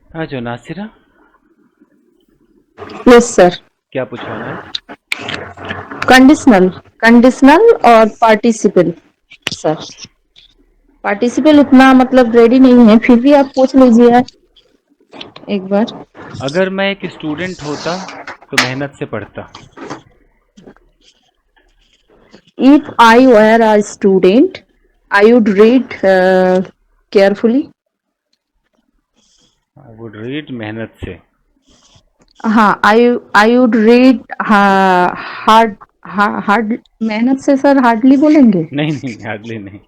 हाँ जो Nasira, yes sir. क्या पूछवाना है? कंडीशनल, कंडीशनल और पार्टिसिपल सर। पार्टिसिपल उतना मतलब रेडी नहीं है, फिर भी आप पूछ लीजिए एक बार। अगर मैं एक स्टूडेंट होता तो मेहनत से पढ़ता। If I were a student I would read carefully. I would read मेहनत से। हाँ, I would read hard. Hard मेहनत से सर हार्डली बोलेंगे? नहीं नहीं, हार्डली नहीं।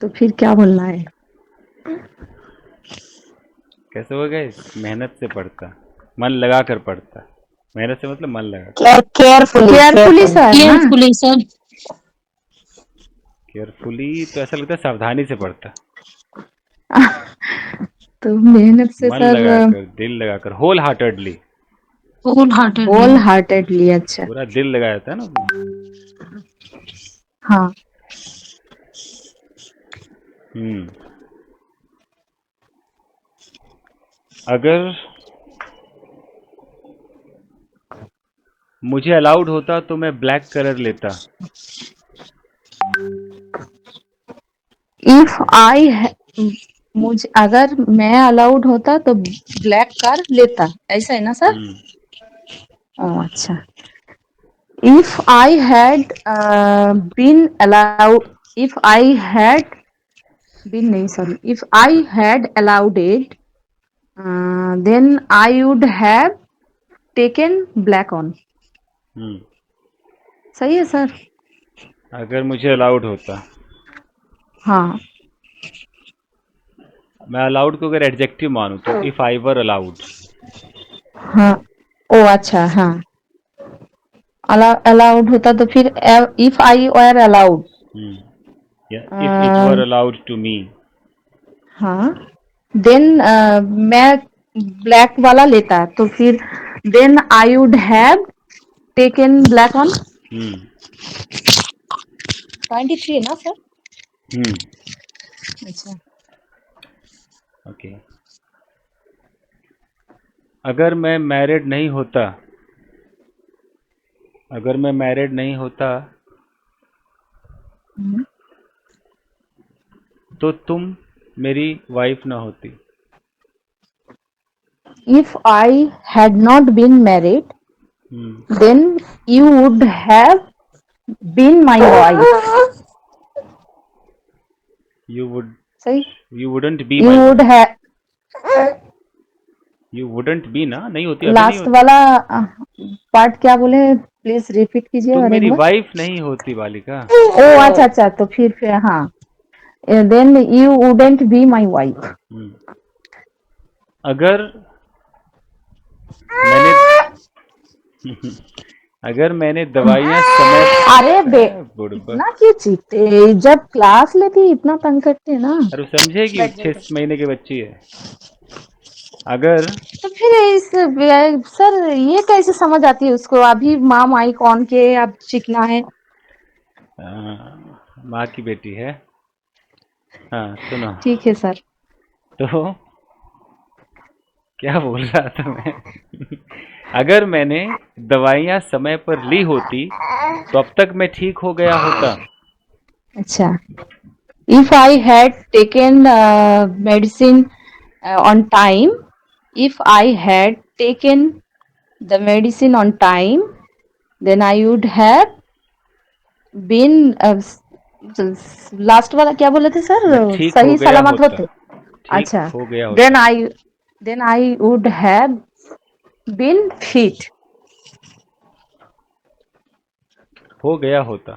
तो फिर क्या बोलना है? कैसे होगा इस मेहनत से पढ़ता, मन लगा कर पढ़ता। मेहनत से मतलब मन लगा कर। केयरफुली, केयरफुली सर ना। Carefully sir. केयरफुली तो ऐसा लगता है सावधानी से पढ़ता। तो मेहनत से मन सर लगाकर, दिल लगाकर, wholeheartedly. Wholeheartedly. Wholeheartedly. अच्छा। पूरा दिल लगाया था ना उसमें। हाँ। हम्म। अगर मुझे अलाउड होता तो मैं ब्लैक कलर लेता। इफ आई मुझे अगर मैं अलाउड होता तो ब्लैक कार लेता, ऐसा है ना सर? हम्म। अच्छा। If I had been allowed, if I had been नहीं, sorry, if I had allowed it then I would have taken black on. Hmm. सही है सर? अगर मुझे अलाउड होता, हाँ। मैं अलाउड को अगर एडजेक्टिव मानूं तो इफ आई वर अलाउड। हाँ। ओ अच्छा, हाँ। अलाउड होता तो फिर इफ आई वर अलाउड। या if it were allowed to me. हाँ। देन मैं ब्लैक वाला लेता तो फिर then I would have taken black on. Hmm. 23 है ना सर? हम्म। अच्छा। ओके। अगर मैं मैरिड नहीं होता, अगर मैं मैरिड नहीं होता तो तुम मेरी वाइफ ना होती। If I had not been married hmm. Then you would have been my wife. You would, सही। You wouldn't be you my would wife. Have, you wouldn't be ना, नहीं होती, अभी नहीं लास्ट होती। वाला पार्ट क्या बोले? प्लीज रिपीट कीजिए तुम और एक मेरी बार। वाइफ नहीं होती बालिका। ओ अच्छा अच्छा, तो फिर हाँ, then you wouldn't be my wife. Hmm. अगर मैंने अगर मैंने दवाइयाँ समय, अरे बे, बुड़बक। इतना क्यों चीखते? जब क्लास लेती इतना तंग करते ना। अरे वो समझेगी, बैठ जाइए। 6 महीने की बच्ची है। अगर तो फिर इस सर ये कैसे समझ आती है उसको? अभी माँ माई कौन के अब चिकना है। माँ की बेटी है। हाँ सुनो। ठीक है सर। तो क्या बोल रहा था मैं? अगर मैंने दवाइयाँ समय पर ली होती तो अब तक मैं ठीक हो गया होता। अच्छा। If I had taken medicine on time, if I had taken the medicine on time, then I would have been last वाला क्या बोले थे सर? मैं ठीक हो सही गया सलामत होता। होते। ठीक अच्छा। हो गया देन होता। I then I would have been fit. हो गया होता।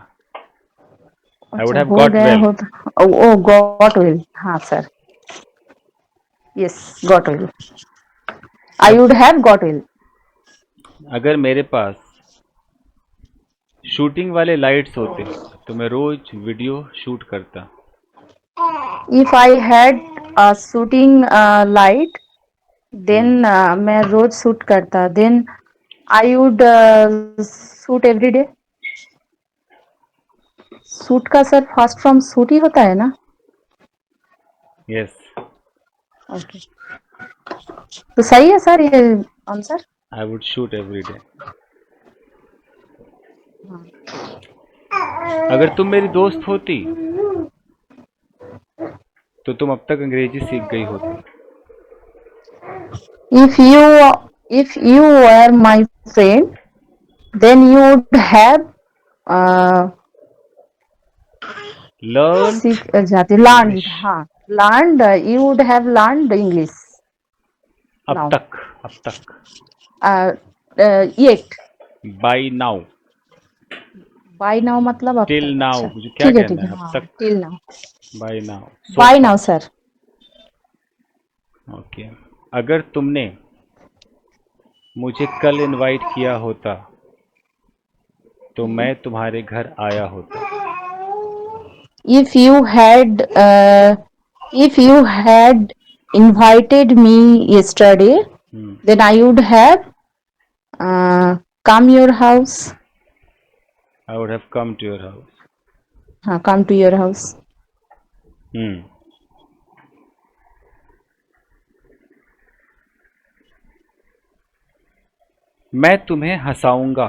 आई वुड अच्छा, हैव हो गॉट गया वेल। होता। ओ गॉट विल, हाँ sir. Yes, got well. I would have got well. अगर मेरे पास शूटिंग वाले लाइट्स होते तो मैं रोज वीडियो शूट करता। If I had shooting light then hmm. मैं रोज शूट करता। Then I would shoot every day. Shoot का सर फर्स्ट फॉर्म शूट ही होता है ना? यस। ओके। तो सही है सर ये answer. I would shoot every day. अगर तुम मेरी दोस्त होती तो तुम अब तक अंग्रेजी सीख गई होती। If you were my friend, then you would have uh, learned सीख जाती इंग्लिश। learned, हाँ learned, you would have learned English अब now. तक, अब तक। uh, yet by now. by now मतलब अब टिल तक। नाउ, अच्छा मुझे क्या ठीक कहना है है, अब हाँ तक। till now, by now, so by now far. sir. Okay. अगर तुमने मुझे कल इनवाइट किया होता तो मैं तुम्हारे घर आया होता। If you had invited me yesterday, हम्म, then I would have come your house. I would have come to your house. हाँ come to your house. हम्म। मैं तुम्हें हंसाऊंगा।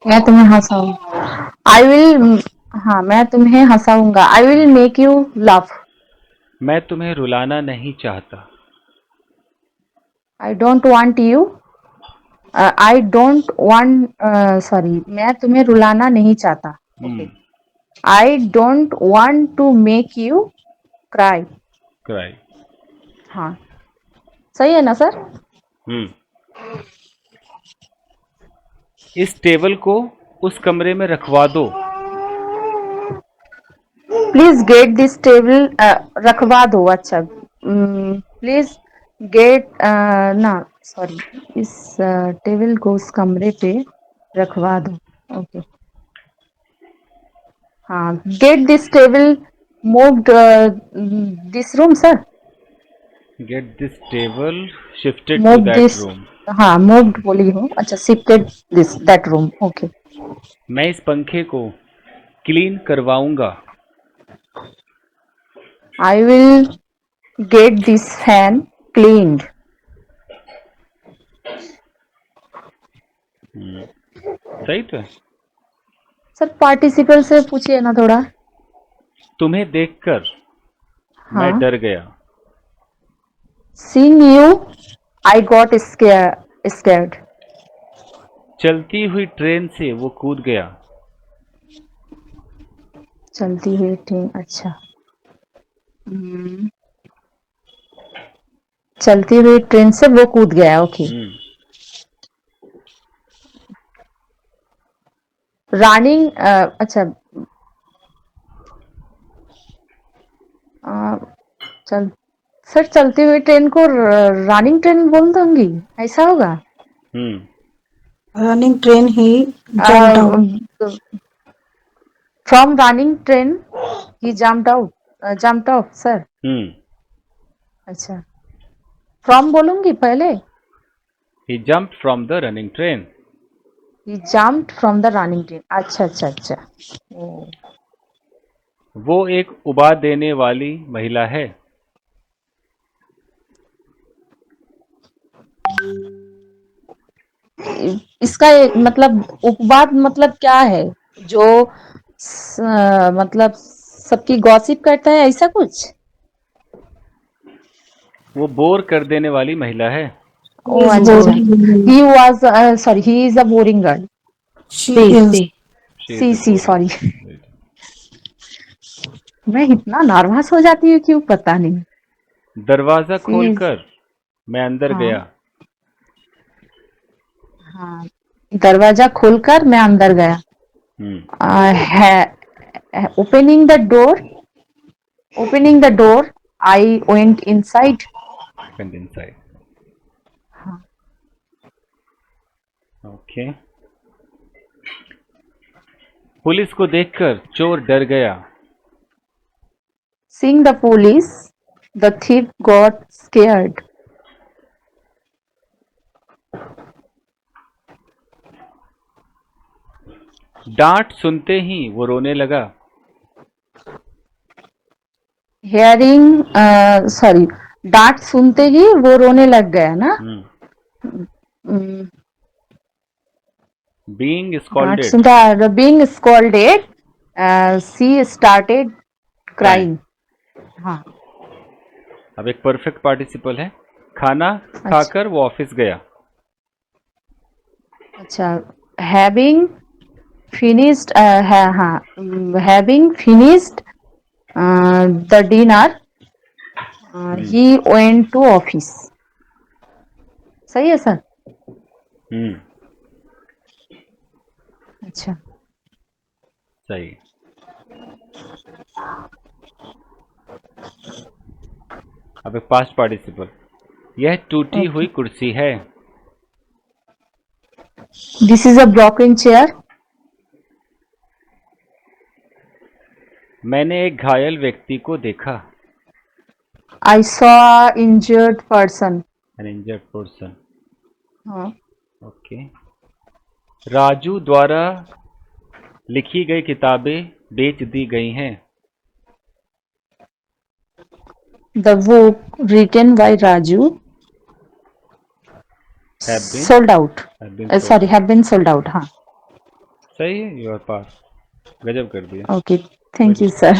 मैं तुम्हें हंसाऊंगा। I will, हाँ मैं तुम्हें हंसाऊंगा। I will make you laugh. मैं तुम्हें रुलाना नहीं चाहता। I don't want you. I don't want, sorry, मैं तुम्हें रुलाना नहीं चाहता। हम्म। Okay. I don't want to make you cry. Cry. हाँ सही है ना सर। हम्म। इस टेबल को उस कमरे में रखवा दो। प्लीज गेट दिस टेबल, रखवा दो। अच्छा प्लीज गेट, ना सॉरी, इस टेबल को उस कमरे पे रखवा दो। ओके हाँ get this table moved this room sir. Get this table shifted to move that this, room. हाँ मूव्ड बोली हो। अच्छा shifted this that room. Okay मैं इस पंखे को क्लीन करवाऊंगा। I will get this fan cleaned. सही तो है। सर पार्टिसिपल से पूछिए ना थोड़ा। तुम्हें देखकर मैं हाँ डर गया। seeing you I got scared. चलती हुई ट्रेन से वो कूद गया। चलती हुई ट्रेन, अच्छा चलती हुई ट्रेन से वो कूद गया। ओके हम्म। रनिंग, अच्छा अ, चल सर चलती हुई ट्रेन को रनिंग ट्रेन बोल दूंगी, ऐसा होगा। हम्म। Running train, he jumped out. From running train he jumped out sir. हम्म। अच्छा फ्रॉम बोलूंगी पहले। He jump from the running train. He jumped from the running train. अच्छा अच्छा अच्छा ओ, वो एक उबा देने वाली महिला है। इसका मतलब उपवाद मतलब क्या है, जो मतलब सबकी गॉसिप करता है ऐसा कुछ। वो बोर कर देने वाली महिला है। He ओ is अच्छा अच्छा। boring. He was, sorry he is a boring girl. She she is. She is she a she boring. Sorry. मैं इतना नर्वस हो जाती हूँ क्यों पता नहीं। दरवाजा सी, खोलकर मैं अंदर हाँ गया। हाँ दरवाजा खोलकर मैं अंदर गया। Hmm. Opening the door, opening the door I went inside. Went inside. Okay. Police को देखकर चोर डर गया। Seeing the police, the thief got scared. डांट सुनते ही वो रोने लगा। हेयरिंग, सॉरी, डांट सुनते ही वो रोने लग गया ना। बीइंग डांट स्कॉल्डेड, सुनता, बीइंग स्कॉल्डेड, सी स्टार्टेड क्राइम। क्राइंग। हाँ। अब एक परफेक्ट पार्टिसिपल है, खाना अच्छा खाकर वो ऑफिस गया। अच्छा, हैविंग फिनिश्ड, है हाँ, having finished the dinner hmm. He went to office. सही है सर? हम्म। अच्छा। सही। अब एक पास्ट पार्टिसिपल, यह टूटी हुई ओके, कुर्सी है। This is a broken chair. मैंने एक घायल व्यक्ति को देखा। I saw injured person. An injured person. हाँ। ओके। राजू द्वारा लिखी गई किताबें बेच दी गई हैं। The book written by Raju have been sold out, have been sold sorry, out. Have been sold out. हाँ। सही है, यू आर पास। गजब कर दिया। Okay, thank very you good. Sir.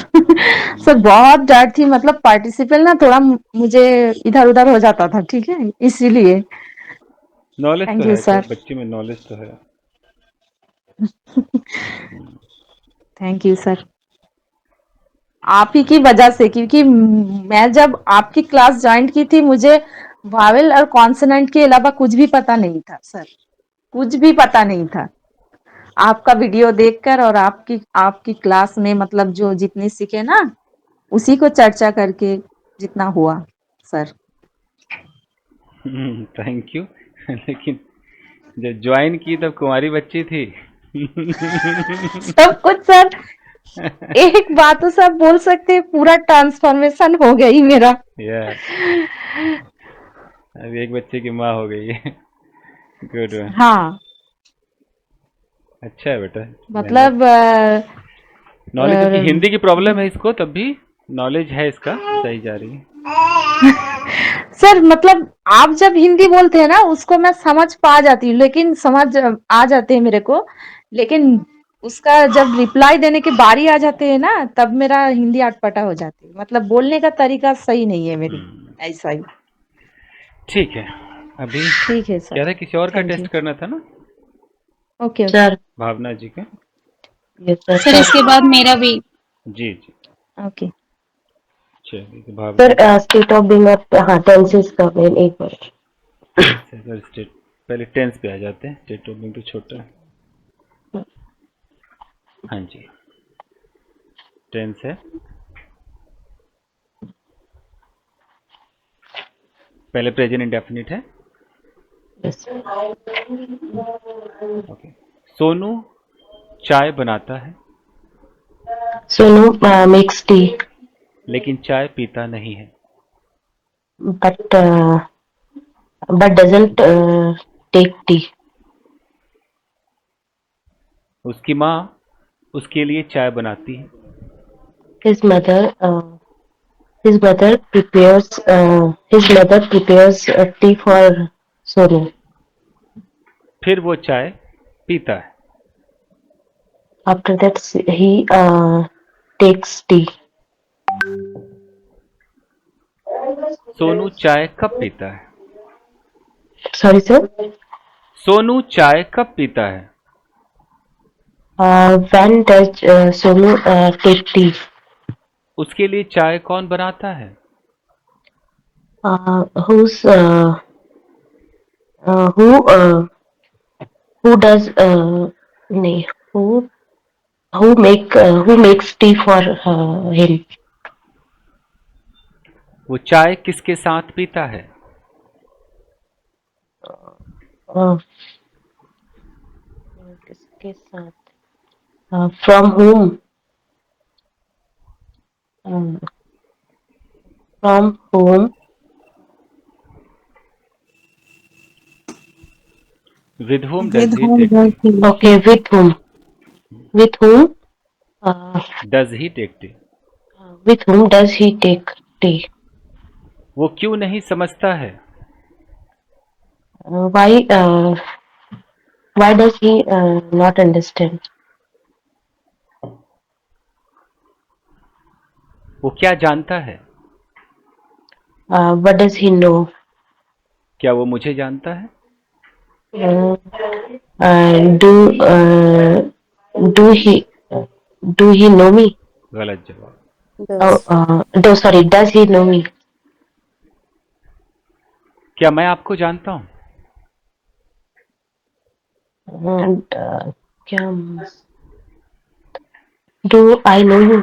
Sir बहुत डर थी, मतलब पार्टिसिपल ना थोड़ा मुझे इधर उधर हो जाता था, ठीक है, इसीलिए। नॉलेज तो थैंक यू है खैर, सर। बच्चे में नॉलेज तो है। Thank you sir. आप ही की वजह से, क्योंकि मैं जब आपकी क्लास ज्वाइन की थी, मुझे वावेल और कॉन्सोनेंट के अलावा कुछ भी पता नहीं था सर, कुछ भी पता नहीं था। आपका वीडियो देखकर और आपकी आपकी क्लास में मतलब जो जितने सीखे ना, उसी को चर्चा करके जितना हुआ सर। Thank you. लेकिन जब ज्वाइन की तब कुंवारी बच्ची थी। सब कुछ सर, एक बात तो सब बोल सकते हैं, पूरा ट्रांसफॉर्मेशन हो गई मेरा। यार, अब एक बच्चे की माँ हो गई है। गुड। हाँ, अच्छा है बेटा, मेहनत। मतलब नॉलेज, जबकि हिंदी की प्रॉब्लम है इसको, तब भी नॉलेज है इसका, सही जा रही है। सर मतलब आप जब हिंदी बोलते हैं ना, उसको मैं समझ पा जाती हूँ, लेकिन समझ आ जाते हैं मेरे को, लेकिन उसका जब रिप्लाई देने की बारी आ जाते हैं ना, तब मेरा हिंदी अटपटा हो जाती है, मतलब बोलने का तरीका सही नहीं है मेरी। ऐसा ही। ठीक है। अभी ठीक है क्या सर। था, किसी और का थैंक यू। टेस्ट करना था ना, okay okay. Sir. Bhavna ji का। Yes sir. सर इसके बाद मेरा भी। जी जी। ओके। चलिए, तो Bhavna sir ji. State of being, हाँ टेंसेस का मेन एक बार। अच्छा, अगर स्टेट, पहले टेंस पे आ जाते हैं, स्टेट ऑफ बीइंग तो छोटा है। हाँ जी, टेंस है। पहले प्रेजेंट इंडेफिनिट है। यस। ओके। सोनू चाय बनाता है, सोनू मेक्स टी लेकिन चाय पीता नहीं है। But doesn't take tea. उसकी माँ उसके लिए चाय बनाती है, his mother his mother prepares tea for Sonu. फिर वो चाय पीता है। After that he takes tea। Sonu चाय कब पीता है? Sorry sir. सोनू चाय कब पीता है? when does Sonu take tea? उसके लिए चाय कौन बनाता है? who's who does नहीं, who makes tea for him? वो चाय किसके साथ पीता है? uh, किसके साथ? from whom? uh, from whom? With whom does with he whom take does tea? he Okay, with whom? With whom? Does he take tea? with whom does he take tea? वो क्यों नहीं समझता है? Why does he not understand? वो क्या जानता है? What does he know? क्या वो मुझे जानता है? Uh, do he know me? गलत जवाब। No, sorry. Does he know me? क्या मैं आपको जानता हूँ? And क्या? Do I know you?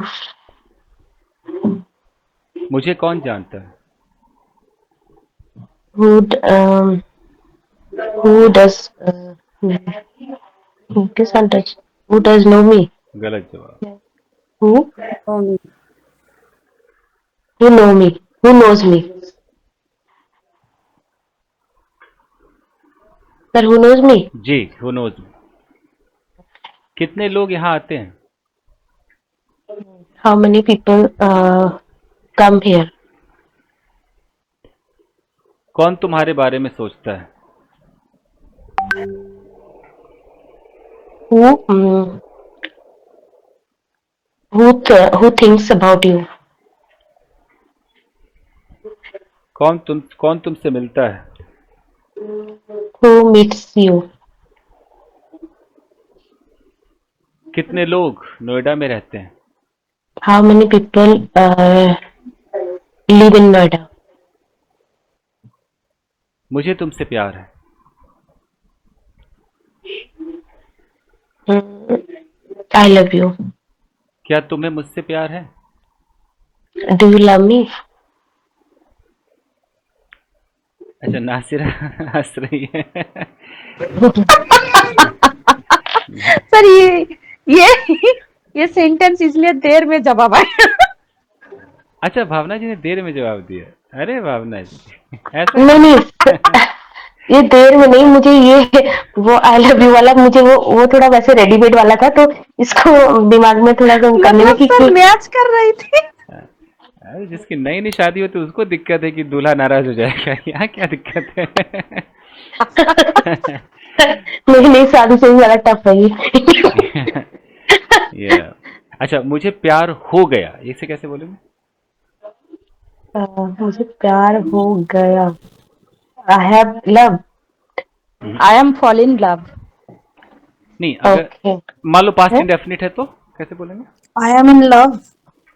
मुझे कौन जानता है? Who does किस does who does know me? गलत जवाब। Who Only. know me? Who knows me? Sir, who knows me? Ji, who knows me। कितने लोग यहाँ आते हैं? How many people come here? कौन तुम्हारे बारे में सोचता है? Who who thinks about you? कौन तुमसे मिलता है? Who meets you? कितने लोग नोएडा में रहते हैं? How many people live in Noida? मुझे तुमसे प्यार है। I love you. क्या तुम्हें मुझसे प्यार है? Do you love me? अच्छा, नासिरा हंस रही है। सर ये सेंटेंस इसलिए देर में जवाब आया। अच्छा, भावना जी ने देर में जवाब दिया। अरे भावना जी, ऐसा नहीं ये देर में नहीं, मुझे ये वो आई लव यू वाला मुझे वो थोड़ा वैसे रेडीमेड वाला था, तो इसको दिमाग में थोड़ा सा करने में मतलब सर मैच कर रही थी। अरे जिसकी नई नई शादी होती है उसको दिक्कत है कि दूल्हा नाराज हो जाएगा। यहाँ क्या दिक्कत है? नहीं शादी से भी ज्यादा टफ है ये। ये अच्छा, मुझे प्यार हो गया, इसे कैसे बोलेंगे? मुझे प्यार हो गया। I have love. I M fall in love. नहीं, अगर ओके मान लो पास्ट इंडेफिनिट है तो कैसे बोलेंगे? I am in love.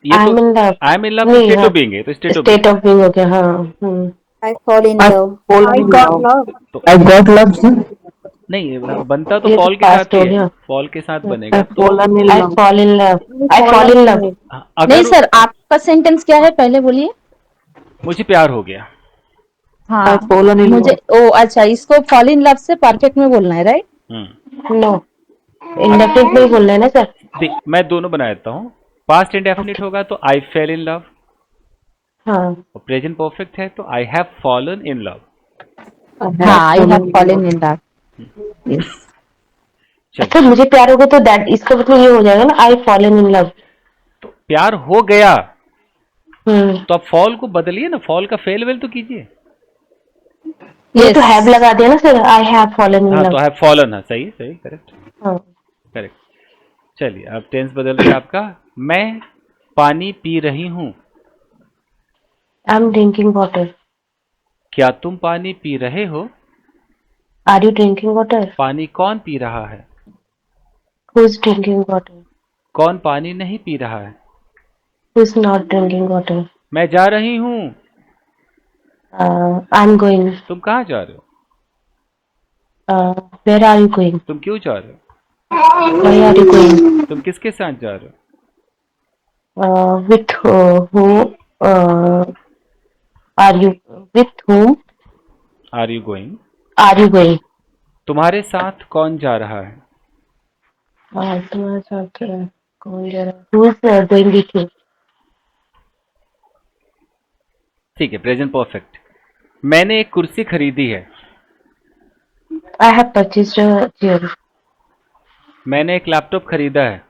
ये आई तो am in love. I am in love नहीं, स्टेट हाँ, ऑफ बीइंग है, तो state of state of being हो गया। हाँ I fall in I love. fall I in got love. love. I got love, sir. नहीं, बनता तो ये तो फॉल के past साथ ही हो है, गया। फॉल के साथ बनेगा I तो। fallen in I love. Fall in love. I I fall in love. love. नहीं अगर सर, आपका सेंटेंस क्या है पहले बोलिए। मुझे प्यार हो गया, हाँ, I fallen in मुझे love. ओ अच्छा, इसको फॉल इन लव से परफेक्ट में बोलना है, राइट? नो, इंडेफिनिट में बोलना है ना सर। मैं दोनों बना देता हूँ। पास्ट इंडेफिनिट होगा तो आई फेल इन लव, हाँ और प्रेजेंट परफेक्ट है तो I have fallen in love. हाँ, I have fallen in love. Yes. अच्छा, मुझे प्यार हो गया तो दैट इसका मतलब ये हो जाएगा ना, आई फॉलन इन लव। तो प्यार हो गया हम्म, तो आप फॉल को बदलिए ना, फॉल का फेल वेल तो कीजिए। ये तो हैव लगा दिया ना सर, आई हैव फॉलन इन हाँ, तो लव। हैव फॉलन है, सही सही, करेक्ट हाँ करेक्ट। चलिए अब टेंस बदल रहे आपका। मैं पानी पी रही हूँ। I am drinking water. क्या तुम पानी पी रहे हो? Are you drinking water? पानी कौन पी रहा है? Who is drinking water? कौन पानी नहीं पी रहा है? Who is not drinking water? मैं जा रही हूँ। I am going. तुम कहाँ जा रहे हो? Where are you going? तुम क्यों जा रहे हो? Why are you going? तुम किसके साथ जा रहे हो? With who are you? With whom are you going? Are you going? तुम्हारे साथ कौन जा रहा है? तुम्हारे साथ कौन जा रहा है? Who is going with you? ठीक है, प्रेजेंट परफेक्ट। मैंने एक कुर्सी खरीदी है। I have purchased a chair. मैंने एक लैपटॉप खरीदा है।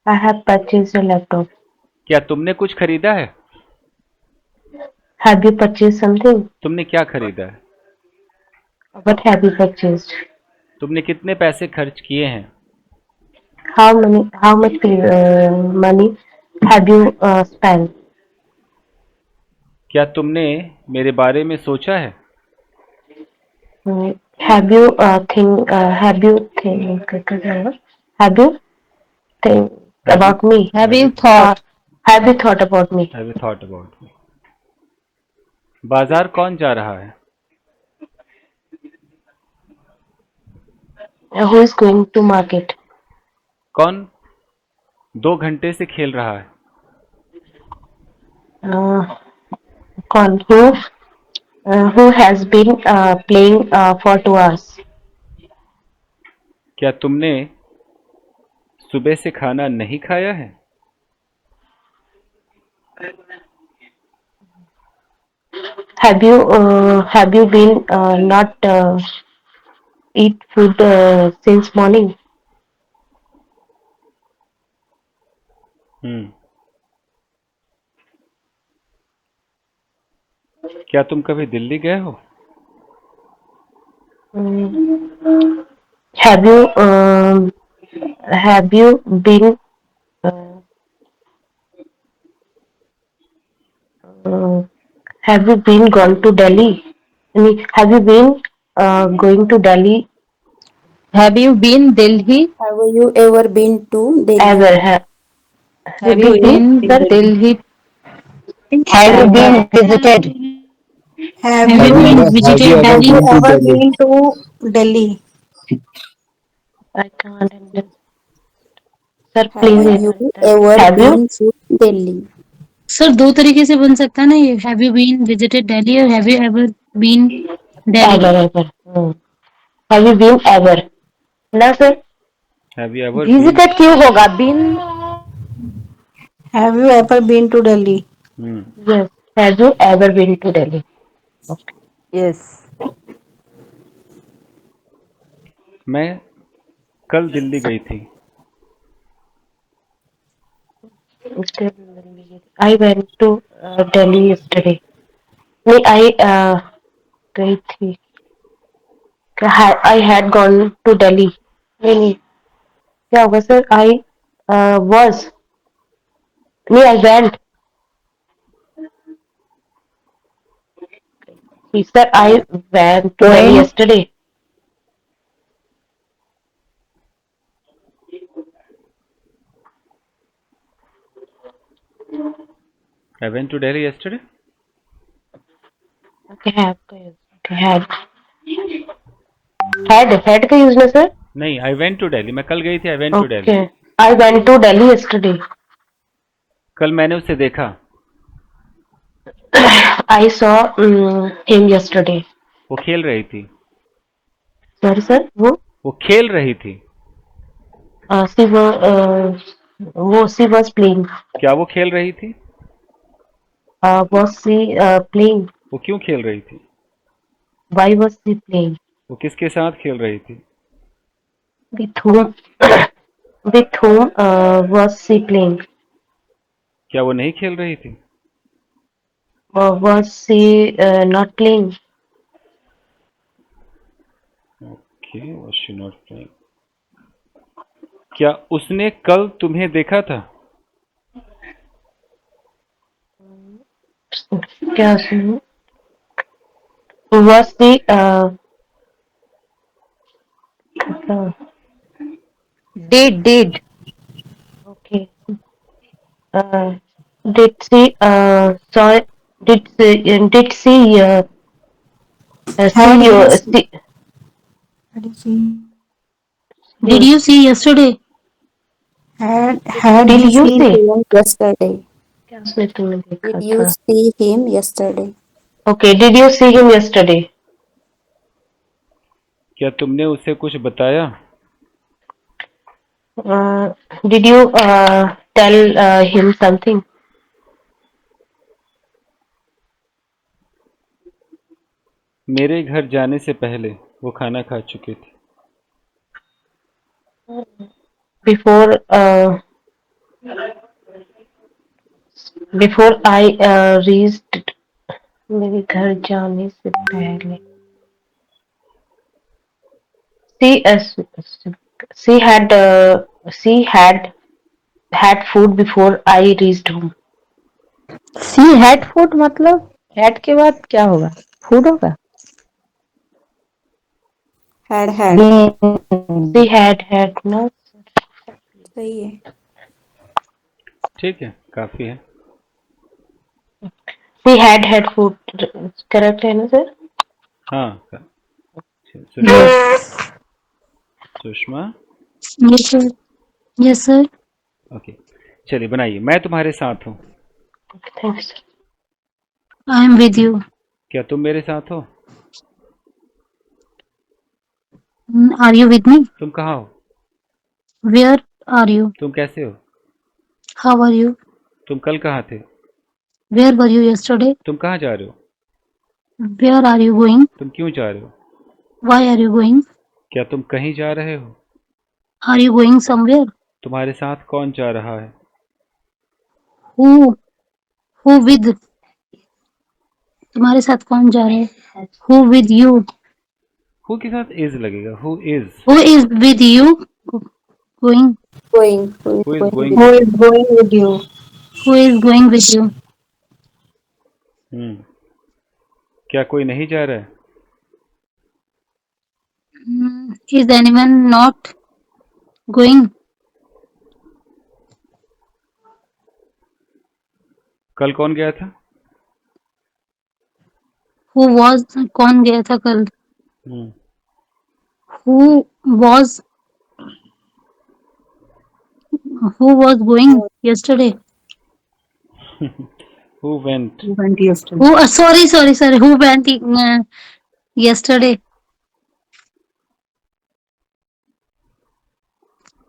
I have purchased a laptop. क्या तुमने कुछ खरीदा है? Have you purchased something? तुमने क्या खरीदा है? What have you purchased? तुमने कितने पैसे खर्च किए हैं? How much money have you spent? क्या तुमने मेरे बारे में सोचा है? Have you think Have you about me? Have you Uh, thought? have you thought about me? have you thought about me? बाजार कौन जा रहा है? Who is going to market? कौन 2 घंटे से खेल रहा है? Uh, who has been playing for 2 hours? क्या तुमने सुबह से खाना नहीं खाया है? Have you been not eat food since morning? हम्म। क्या तुम कभी दिल्ली गए हो? Mm. Have you been uh, uh, have you been gone to Delhi? I mean, have you been going to Delhi Have you been Delhi? Have you ever been to Delhi? ever? Have you been Delhi? Have you been visited? Have Have you you been visited have you Delhi? ever been to Delhi? I can't understand. Sir, Have please you understand. ever Have you? been to Delhi? Sir दो तरीके से बन सकता है ना ये, have you been visited Delhi और have you ever been Delhi. Ever. Have you been ever? ना sir, Have you ever been? Visited क्यों होगा? Been Have you ever been to Delhi? Hmm. yes. Have you ever been to Delhi? Okay. yes. मैं कल दिल्ली गई थी। I went to Delhi yesterday. नहीं, गई थी। I had gone to Delhi. नहीं, क्या होगा सर? Was. नहीं, I went. Sir, I went to Delhi When? yesterday. I went to Delhi yesterday. Okay, have का use. Okay, had का use ना सर? नहीं, I went to Delhi. मैं कल गई थी। I went to Delhi. Okay, I went to Delhi yesterday. कल मैंने उसे देखा। I saw him yesterday. वो खेल रही थी। Sorry sir, वो खेल रही थी। she was playing. क्या वो खेल रही थी? Was she playing? वो क्यों खेल रही थी? Why was she playing? वो किसके साथ खेल रही थी? With whom? With whom was she playing? क्या वो नहीं खेल रही थी? Was she not playing? Okay, was she not playing? क्या उसने कल तुम्हें देखा था? क्या सुनो? Was she Did. okay? Uh, did she saw? Did she Had see you you? seen, See, did you see yesterday? had did you you seen see? him yesterday? क्या उसने तुम्हें देखा Did you था? see him yesterday? Okay, did you see him yesterday? क्या तुमने उसे कुछ बताया? Did you tell him something? मेरे घर जाने से पहले वो खाना खा चुके थे। Before बिफोर आई रीच्ड, मेरे घर जाने से पहले। She had she had had food before I reached home. She had food मतलब हैड के बाद क्या होगा? फूड होगा। had She had no. सही है। ठीक है, काफी है। She had food. करेक्ट है ना सर? हाँ, Sushma, Sushma, Yes, sir. Yes, sir. Okay, चलिए बनाइए। मैं तुम्हारे साथ हूँ। Thanks sir. I am with you. क्या तुम मेरे साथ हो? Are you with me? तुम कहाँ हो? Where are you? तुम कैसे हो? How are you? तुम कल कहाँ थे? Where were you yesterday? तुम कहाँ जा रहे हो? Where are you going? तुम क्यों जा रहे हो? Why are you going? क्या तुम कहीं जा रहे हो? Are you going somewhere? तुम्हारे साथ कौन जा रहा है? Who? Who with? तुम्हारे साथ कौन जा रहा है? Who with you? हु के साथ इज लगेगा। Who is? Who is with you? Going. going who is going going with Who with is going with you? Who is going with you? You? क्या कोई नहीं जा रहा है? Is anyone not going? कल कौन गया था? Who was? कौन गया था कल? हम्म, Who was? Who was going yesterday? Who went? Who went yesterday? Who? Sorry. Who went yesterday?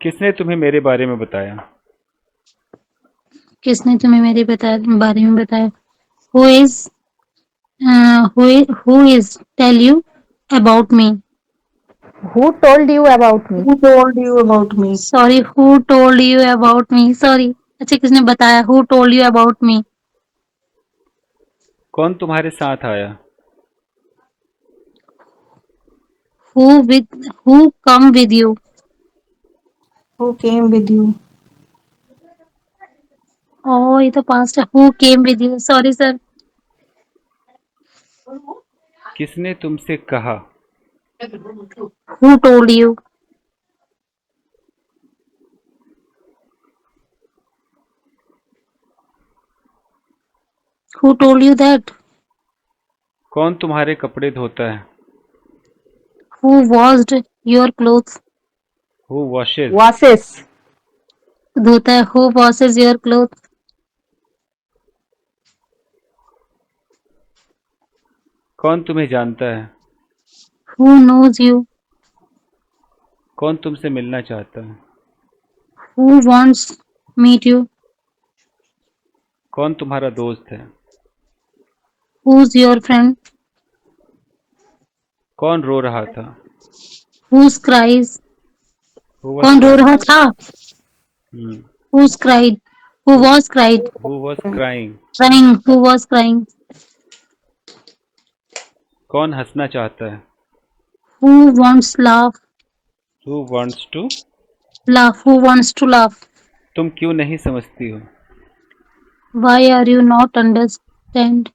किसने तुम्हें मेरे बारे में बताया? किसने तुम्हें मेरे बारे में बताया? Who is? Who is tell you about me? Who told you about me? Who told you about me? Sorry. Who told you about me? Sorry. अच्छा, किसने बताया? Who told you about me? कौन तुम्हारे साथ आया? Who come with you? who came with you? Oh, ये तो past है। Who came with you? Sorry sir. किसने तुमसे कहा? Who told you? Who told you that? कौन तुम्हारे कपड़े धोता है? Who washed your clothes? Who washes? Washes. धोता है। Who washes your clothes? कौन तुम्हें जानता है? Who knows you? कौन तुमसे मिलना चाहता है? Who wants meet you? कौन तुम्हारा दोस्त है? Who's your friend? कौन रो रहा था? Who's cries? हु कौन रो रहा था? Who Who's cried? Who was cried? Was crying? Crying. Who was crying? कौन हंसना चाहता है? Who wants laugh? Who wants to? Laugh. Who wants to laugh? तुम क्यों नहीं समझती हो? Why are you not understand?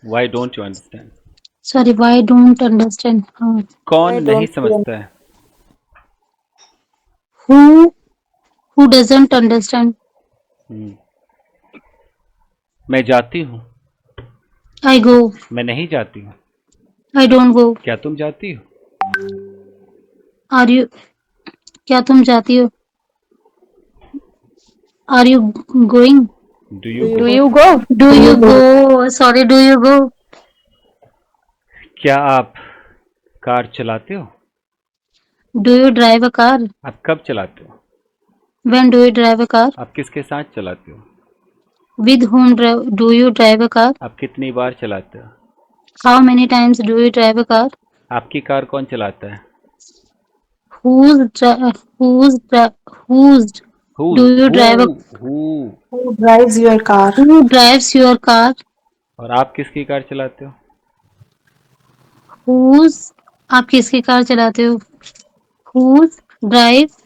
Why don't you understand? Sorry, why don't understand? कौन Why नहीं don't you समझता है? Who doesn't understand? हम्म, मैं जाती हूँ। I go. मैं नहीं जाती हूँ। I don't go. क्या तुम जाती हो? Are you? क्या तुम जाती हो? Are you going? Do you Do go? you go? Do you go? Sorry, do you go? क्या आप कार चलाते हो? Do you drive a car? आप कब चलाते हो? When do you drive a car? आप किसके साथ चलाते हो? With whom do you drive a car? आप कितनी बार चलाते हो? How many times do you drive a car? आपकी कार कौन चलाता है? Whose Do you drive a who Who drives your car? Who drives your car? और आप किसकी कार चलाते हो? Whose आप किसकी कार चलाते हो? Whose drive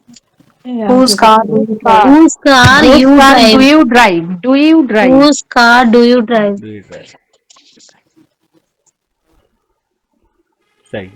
Whose car do you drive? Whose car Whose you car do drive? you drive? Do you drive? Whose car do you drive? Do you drive? सही